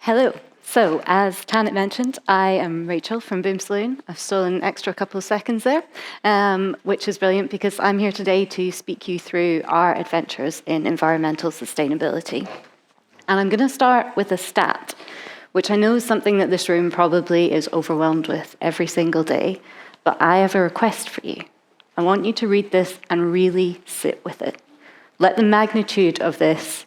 Hello. So, as Tanit mentioned, I am Rachel from BoomSaloon. I've stolen an extra couple of seconds there, which is brilliant because I'm here today to speak you through our adventures in environmental sustainability. And I'm going to start with a stat, which I know is something that this room probably is overwhelmed with every single day, but I have a request for you. I want you to read this and really sit with it. Let the magnitude of this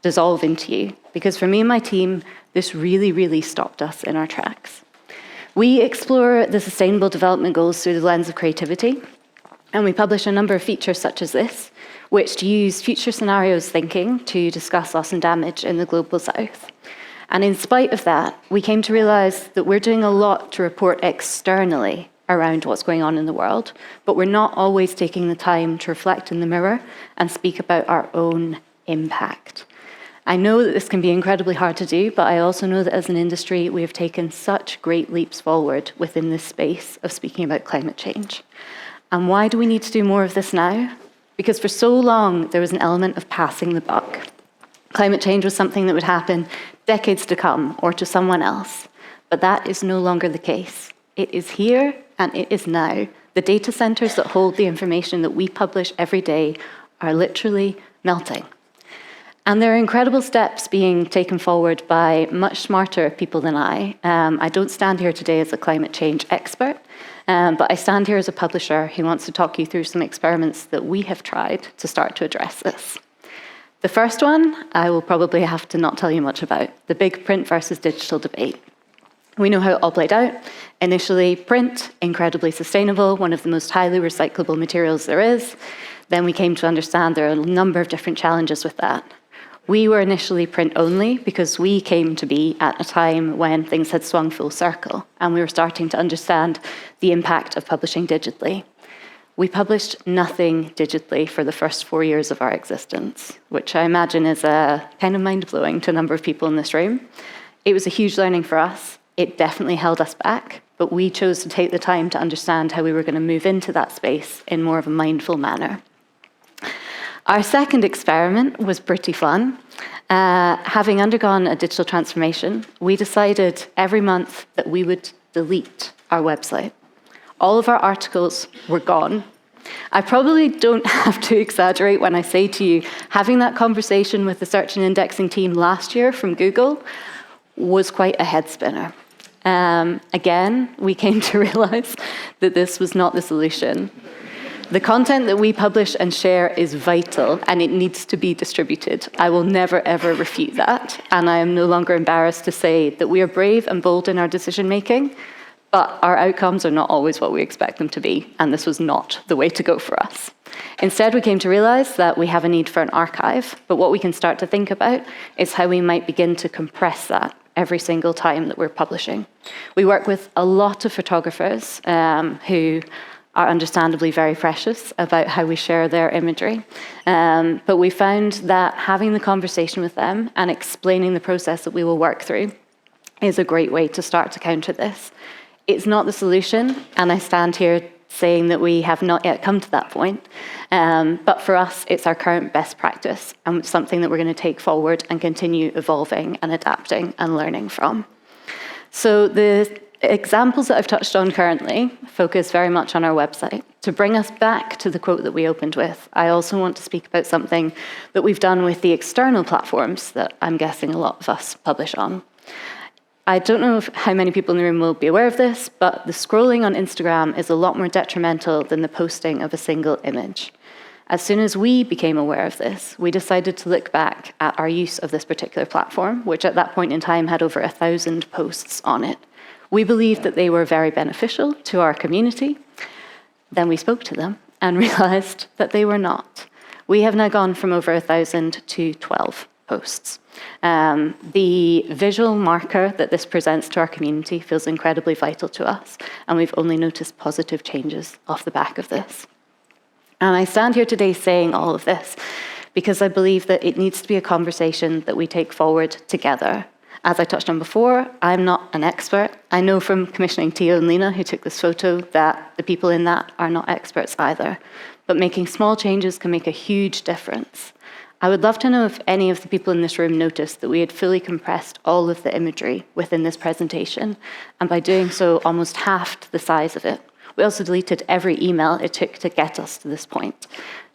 dissolve into you, because for me and my team, this really stopped us in our tracks. We explore the Sustainable Development Goals through the lens of creativity, and we publish a number of features such as this, which use future scenarios thinking to discuss loss and damage in the Global South. And in spite of that, we came to realize that we're doing a lot to report externally around what's going on in the world, but we're not always taking the time to reflect in the mirror and speak about our own impact. I know that this can be incredibly hard to do, but I also know that as an industry, we have taken such great leaps forward within this space of speaking about climate change. And why do we need to do more of this now? Because for so long, there was an element of passing the buck. Climate change was something that would happen decades to come or to someone else, but that is no longer the case. It is here and it is now. The data centers that hold the information that we publish every day are literally melting. And there are incredible steps being taken forward by much smarter people than I. I don't stand here today as a climate change expert, but I stand here as a publisher who wants to talk you through some experiments that we have tried to start to address this. The first one, I will probably have to not tell you much about, the big print versus digital debate. We know how it all played out. Initially, print, incredibly sustainable, one of the most highly recyclable materials there is. Then we came to understand there are a number of different challenges with that. We were initially print only because we came to be at a time when things had swung full circle and we were starting to understand the impact of publishing digitally. We published nothing digitally for the first 4 years of our existence, which I imagine is kind of mind-blowing to a number of people in this room. It was a huge learning for us. It definitely held us back, but we chose to take the time to understand how we were going to move into that space in more of a mindful manner. Our second experiment was pretty fun. Having undergone a digital transformation, we decided every month that we would delete our website. All of our articles were gone. I probably don't have to exaggerate when I say to you, having that conversation with the search and indexing team last year from Google was quite a head spinner. Again, we came to realize that this was not the solution. The content that we publish and share is vital and it needs to be distributed. I will never, ever refute that. And I am no longer embarrassed to say that we are brave and bold in our decision making, but our outcomes are not always what we expect them to be. And this was not the way to go for us. Instead, we came to realize that we have a need for an archive, but what we can start to think about is how we might begin to compress that every single time that we're publishing. We work with a lot of photographers who are understandably very precious about how we share their imagery. But we found that having the conversation with them and explaining the process that we will work through is a great way to start to counter this. It's not the solution, and I stand here saying that we have not yet come to that point. But for us, it's our current best practice and something that we're going to take forward and continue evolving and adapting and learning from. So the examples that I've touched on currently focus very much on our website. To bring us back to the quote that we opened with, I also want to speak about something that we've done with the external platforms that I'm guessing a lot of us publish on. I don't know how many people in the room will be aware of this, but the scrolling on Instagram is a lot more detrimental than the posting of a single image. As soon as we became aware of this, we decided to look back at our use of this particular platform, which at that point in time had over 1,000 posts on it. We believed that they were very beneficial to our community. Then we spoke to them and realized that they were not. We have now gone from over 1,000 to 12 posts. The visual marker that this presents to our community feels incredibly vital to us, and we've only noticed positive changes off the back of this. And I stand here today saying all of this because I believe that it needs to be a conversation that we take forward together. As I touched on before, I'm not an expert. I know from commissioning Theo and Lena, who took this photo, that the people in that are not experts either. But making small changes can make a huge difference. I would love to know if any of the people in this room noticed that we had fully compressed all of the imagery within this presentation, and by doing so, almost halved the size of it. We also deleted every email it took to get us to this point.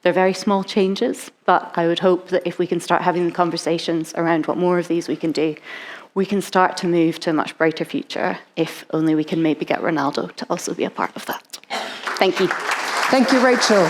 They're very small changes, but I would hope that if we can start having the conversations around what more of these we can do, we can start to move to a much brighter future, if only we can maybe get Ronaldo to also be a part of that. Thank you. Thank you, Rachel.